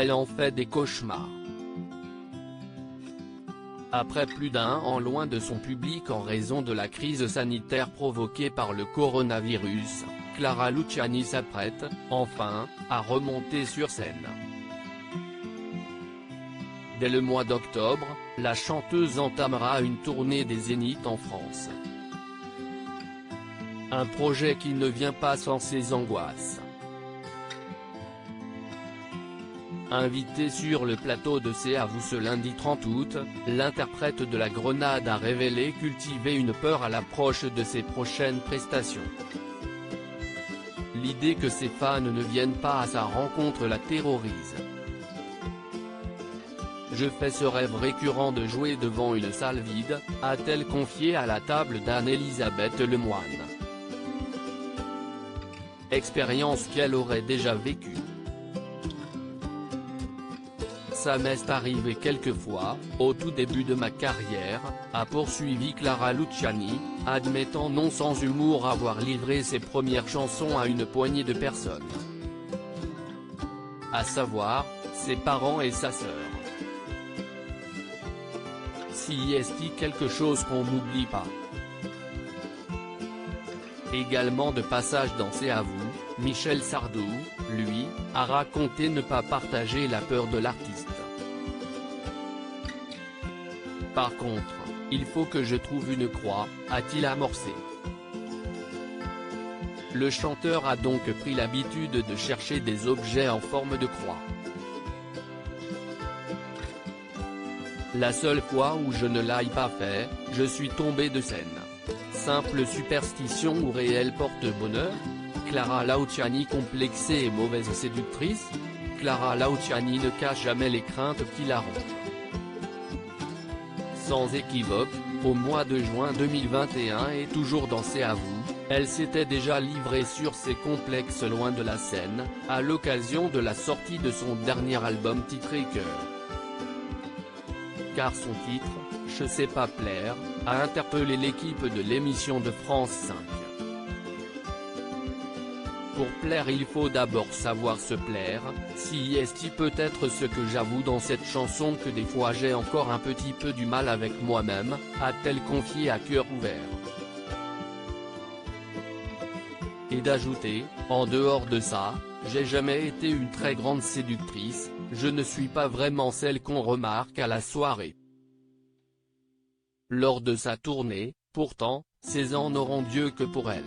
Elle en fait des cauchemars. Après plus d'un an loin de son public en raison de la crise sanitaire provoquée par le coronavirus, Clara Luciani s'apprête, enfin, à remonter sur scène. Dès le mois d'octobre, la chanteuse entamera une tournée des Zéniths en France. Un projet qui ne vient pas sans ses angoisses. Invitée sur le plateau de C'est à vous ce lundi 30 août, l'interprète de la Grenade a révélé cultiver une peur à l'approche de ses prochaines prestations. L'idée que ses fans ne viennent pas à sa rencontre la terrorise. Je fais ce rêve récurrent de jouer devant une salle vide, a-t-elle confié à la table d'Anne-Elisabeth Lemoine. Expérience qu'elle aurait déjà vécue. Ça m'est arrivé quelquefois, au tout début de ma carrière, a poursuivi Clara Luciani, admettant non sans humour avoir livré ses premières chansons à une poignée de personnes. À savoir, ses parents et sa sœur. Si est-il quelque chose qu'on n'oublie pas. Également de passage dans C'est à vous, Michel Sardou, lui, a raconté ne pas partager la peur de l'artiste. Par contre, il faut que je trouve une croix, a-t-il amorcé. Le chanteur a donc pris l'habitude de chercher des objets en forme de croix. La seule fois où je ne l'aille pas fait, je suis tombé de scène. Simple superstition ou réel porte-bonheur? Clara Luciani complexée et mauvaise séductrice? Clara Luciani ne cache jamais les craintes qui la rongent. Sans équivoque, au mois de juin 2021 et toujours dans C'est à vous, elle s'était déjà livrée sur ses complexes loin de la scène, à l'occasion de la sortie de son dernier album titré Cœur. Car son titre, Je sais pas plaire, a interpellé l'équipe de l'émission de France 5. Pour plaire il faut d'abord savoir se plaire, si est-il peut-être ce que j'avoue dans cette chanson que des fois j'ai encore un petit peu du mal avec moi-même, a-t-elle confié à cœur ouvert. Et d'ajouter, en dehors de ça, j'ai jamais été une très grande séductrice, je ne suis pas vraiment celle qu'on remarque à la soirée. Lors de sa tournée, pourtant, ses ans n'auront Dieu que pour elle.